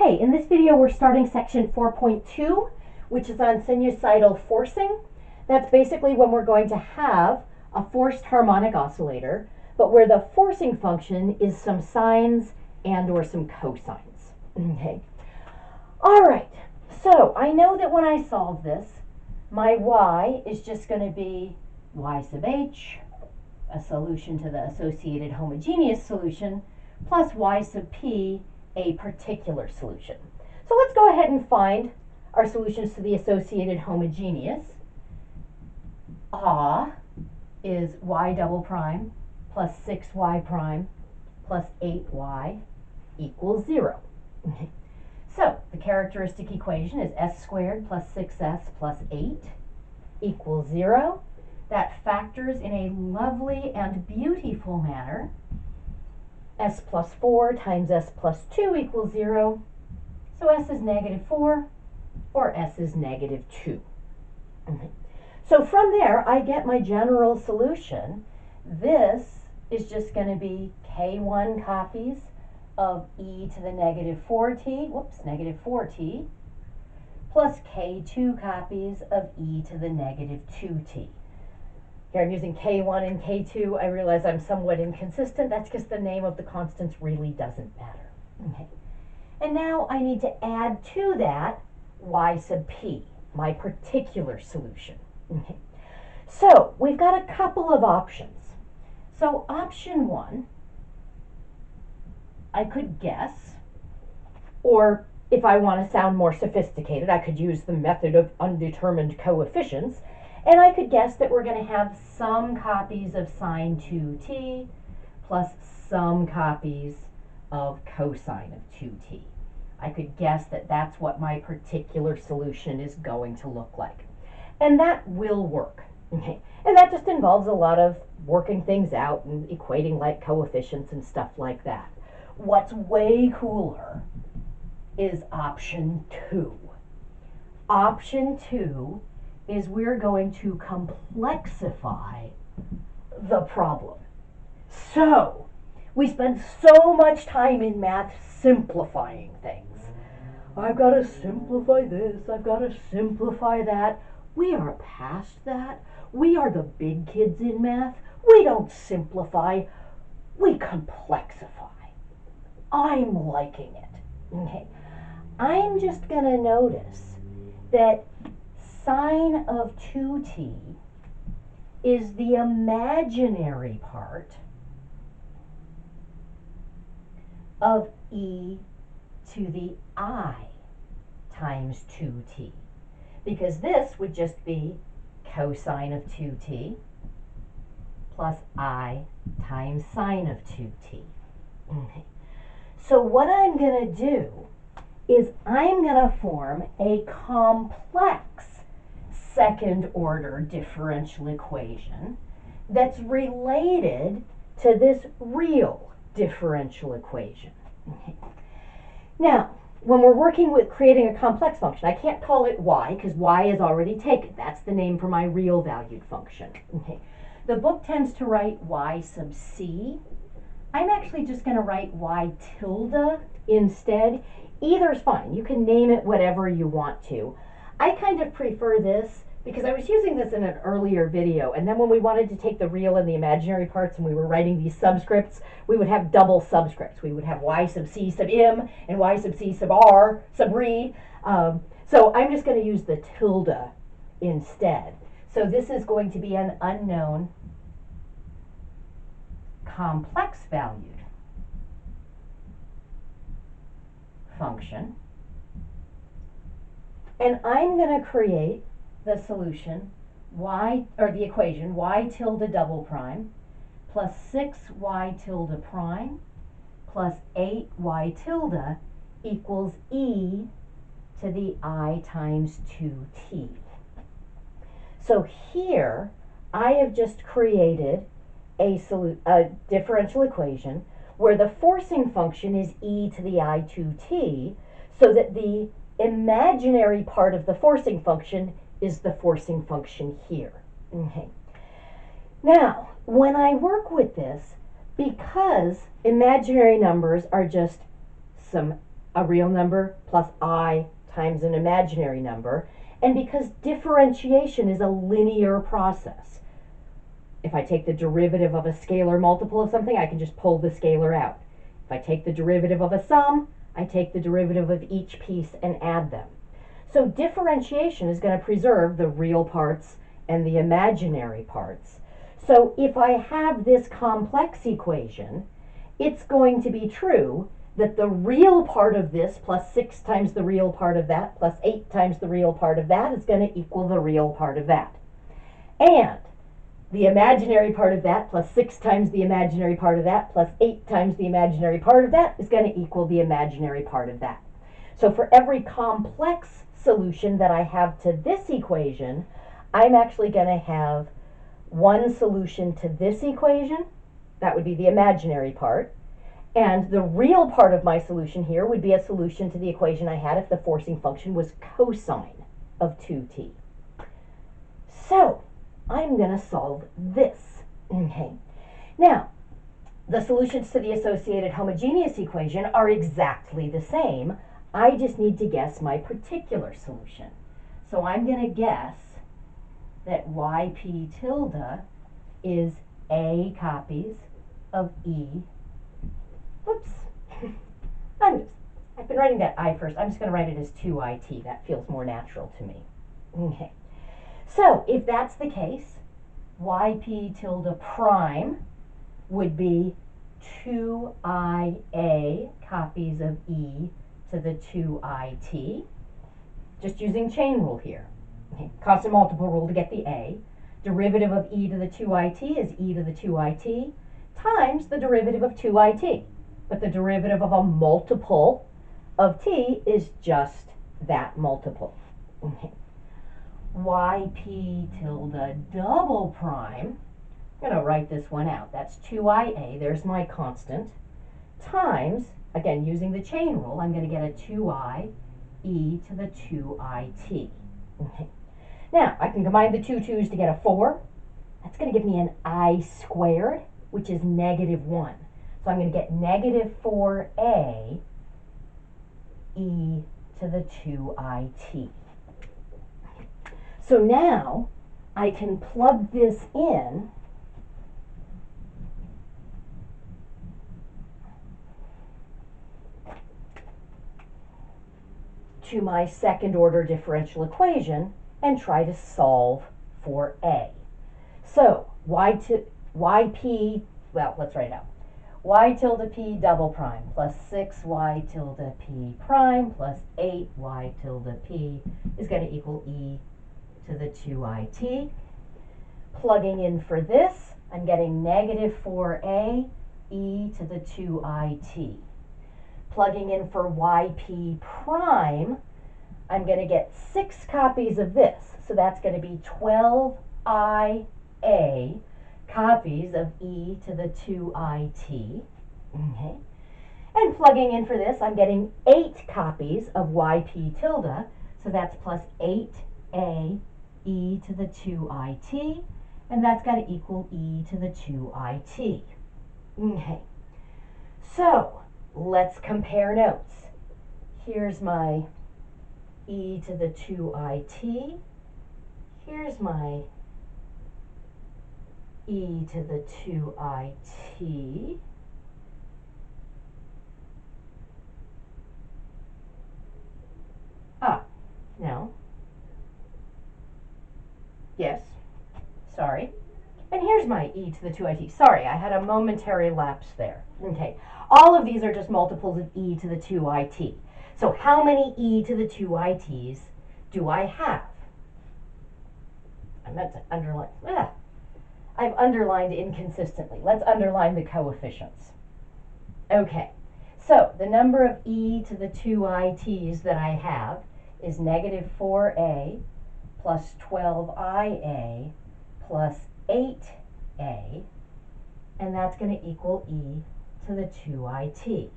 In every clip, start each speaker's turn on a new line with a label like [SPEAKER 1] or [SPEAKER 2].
[SPEAKER 1] Okay, in this video we're starting section 4.2, which is on sinusoidal forcing. That's basically when we're going to have a forced harmonic oscillator, but where the forcing function is some sines and or some cosines. Okay. All right, so I know that when I solve this, my y is just going to be y sub h, a solution to the associated homogeneous solution, plus y sub p, a particular solution. So let's go ahead and find our solutions to the associated homogeneous. Is y double prime plus 6y prime plus 8y equals 0. So the characteristic equation is s squared plus 6s plus 8 equals 0. That factors in a lovely and beautiful manner. S plus 4 times s plus 2 equals 0. So s is negative 4 or s is negative 2. So from there, I get my general solution. This is just going to be k1 copies of e to the negative 4t, plus k2 copies of e to the negative 2t. Here I'm using k1 and k2. I realize I'm somewhat inconsistent. That's because the name of the constants really doesn't matter. Okay. And now I need to add to that y sub p, my particular solution. Okay. So we've got a couple of options. So option 1, I could guess, or if I want to sound more sophisticated, I could use the method of undetermined coefficients. And I could guess that we're going to have some copies of sine 2t plus some copies of cosine of 2t. I could guess that that's what my particular solution is going to look like. And that will work. Okay. And that just involves a lot of working things out and equating like coefficients and stuff like that. What's way cooler is option 2. Option 2 is we're going to complexify the problem. So, we spend so much time in math simplifying things. I've got to simplify this, I've got to simplify that. We are past that. We are the big kids in math. We don't simplify, we complexify. I'm liking it. Okay. I'm just going to notice that sine of 2t is the imaginary part of e to the I times 2t. Because this would just be cosine of 2t plus I times sine of 2t. Okay. So what I'm going to do is I'm going to form a complex second order differential equation that's related to this real differential equation. Okay. Now, when we're working with creating a complex function, I can't call it y because y is already taken. That's the name for my real valued function. Okay. The book tends to write y sub c. I'm actually just going to write y tilde instead. Either's fine. You can name it whatever you want to. I kind of prefer this because I was using this in an earlier video, and then when we wanted to take the real and the imaginary parts and we were writing these subscripts, we would have double subscripts. We would have y sub c sub m and y sub c sub r sub re. So I'm just going to use the tilde instead. So this is going to be an unknown complex valued function. And I'm going to create the solution y, or the equation y tilde double prime plus 6y tilde prime plus 8y tilde equals e to the I times 2t. So here I have just created a differential equation where the forcing function is e to the I 2t, so that the imaginary part of the forcing function is the forcing function here. Okay. Now, when I work with this, because imaginary numbers are just some a real number plus I times an imaginary number. And because differentiation is a linear process, if I take the derivative of a scalar multiple of something, I can just pull the scalar out. If I take the derivative of a sum, I take the derivative of each piece and add them. So differentiation is going to preserve the real parts and the imaginary parts. So if I have this complex equation, it's going to be true that the real part of this plus 6 times the real part of that plus 8 times the real part of that is going to equal the real part of that. And the imaginary part of that plus 6 times the imaginary part of that plus 8 times the imaginary part of that is going to equal the imaginary part of that. So for every complex solution that I have to this equation, I'm actually going to have one solution to this equation. That would be the imaginary part. And the real part of my solution here would be a solution to the equation I had if the forcing function was cosine of 2t. So I'm going to solve this. Okay. Now, the solutions to the associated homogeneous equation are exactly the same. I just need to guess my particular solution. So I'm going to guess that yp tilde is A copies of E. Whoops. I've been writing that I first. I'm just going to write it as 2it. That feels more natural to me. Okay. So if that's the case, yp tilde prime would be 2ia copies of E to the 2it. Just using chain rule here. Okay. Constant multiple rule to get the A. Derivative of E to the 2it is E to the 2it times the derivative of 2it. But the derivative of a multiple of t is just that multiple. Okay. Yp tilde double prime, I'm going to write this one out. That's 2ia, there's my constant, times, again using the chain rule, I'm going to get a 2i e to the 2it. Okay. Now, I can combine the two 2's to get a 4. That's going to give me an I squared, which is -1. So I'm going to get -4a e to the 2it. So now I can plug this in to my second order differential equation and try to solve for a. So yp, well, let's write it out. Y tilde p double prime plus 6y tilde p prime plus 8y tilde p is going to equal e to the 2it. Plugging in for this, I'm getting -4a e to the 2it. Plugging in for yp prime, I'm going to get 6 copies of this. So that's going to be 12ia copies of e to the 2it. Okay. And plugging in for this, I'm getting 8 copies of yp tilde. So that's plus 8a e to the 2it. And that's got to equal e to the 2it. Okay. So let's compare notes. Here's my e to the 2it. Here's my e to the 2it. No. Yes. Sorry. And here's my e to the 2it. Sorry, I had a momentary lapse there. Okay. All of these are just multiples of e to the 2it. So how many e to the 2it's do I have? I meant to underline. I've underlined inconsistently. Let's underline the coefficients. Okay. So the number of e to the 2it's that I have is -4a plus 12ia plus 8a, and that's going to equal e to the 2it.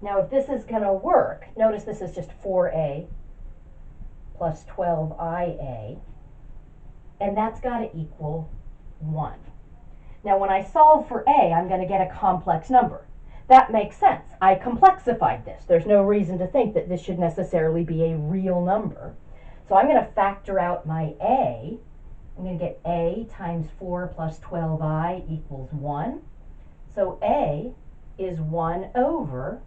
[SPEAKER 1] Now if this is going to work, notice this is just 4a plus 12ia, and that's got to equal 1. Now when I solve for a, I'm going to get a complex number. that makes sense. I complexified this. There's no reason to think that this should necessarily be a real number. So I'm going to factor out my a. I'm going to get a times 4 plus 12i equals 1. So a is 1 over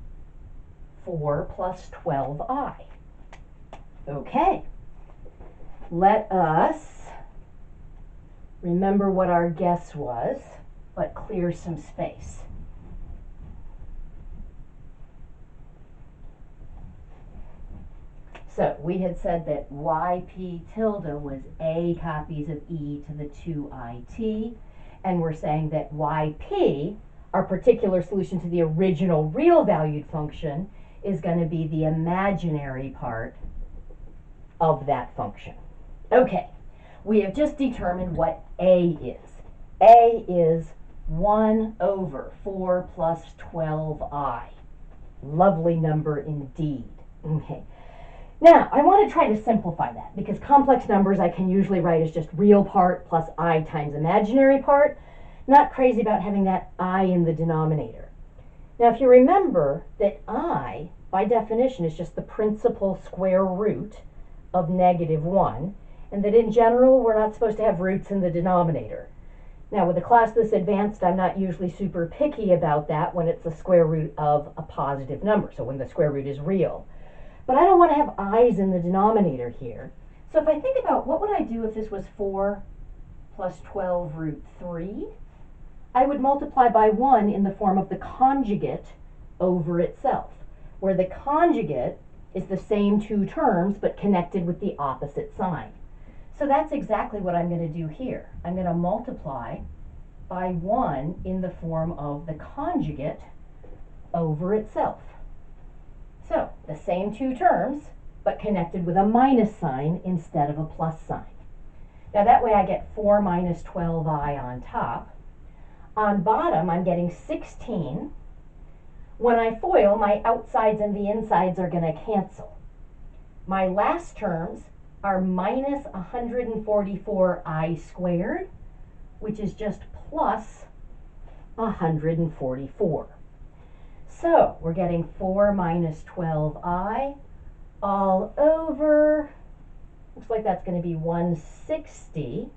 [SPEAKER 1] 4 plus 12i. Okay. Let us remember what our guess was, but clear some space. So we had said that yp tilde was a copies of e to the 2it, and we're saying that yp, our particular solution to the original real valued function, is going to be the imaginary part of that function. Okay, we have just determined what a is. A is 1 over 4 plus 12i. Lovely number indeed. Okay. Now, I want to try to simplify that, because complex numbers I can usually write as just real part plus I times imaginary part. Not crazy about having that I in the denominator. Now, if you remember that I, by definition, is just the principal square root of -1, and that in general we're not supposed to have roots in the denominator. Now, with a class this advanced, I'm not usually super picky about that when it's the square root of a positive number, so when the square root is real. But I don't want to have i's in the denominator here. So if I think about what would I do if this was 4 plus 12 root 3, I would multiply by 1 in the form of the conjugate over itself, where the conjugate is the same two terms but connected with the opposite sign. So that's exactly what I'm going to do here. I'm going to multiply by 1 in the form of the conjugate over itself. So, the same two terms, but connected with a minus sign instead of a plus sign. Now that way I get 4 minus 12i on top. On bottom, I'm getting 16. When I FOIL, my outsides and the insides are going to cancel. My last terms are minus 144i squared, which is just plus 144. So we're getting 4 minus 12i all over, looks like that's going to be 160.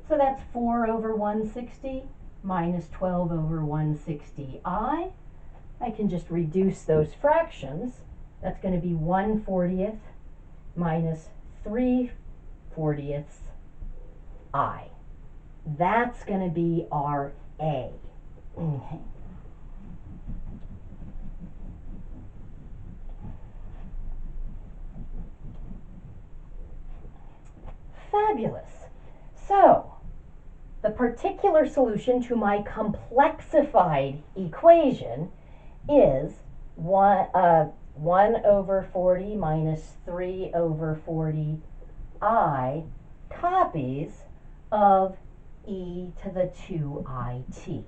[SPEAKER 1] So that's 4 over 160 minus 12 over 160i. I can just reduce those fractions. That's going to be 1/40th minus 3/40 I. That's going to be our A. Okay. Fabulous. So, the particular solution to my complexified equation is 1 over 40 minus 3 over 40 I copies of e to the 2it.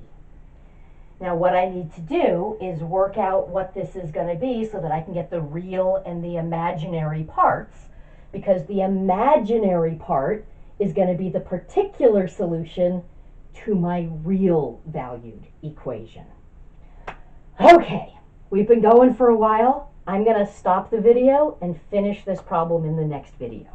[SPEAKER 1] Now what I need to do is work out what this is going to be so that I can get the real and the imaginary parts, because the imaginary part is going to be the particular solution to my real valued equation. Okay, we've been going for a while. I'm going to stop the video and finish this problem in the next video.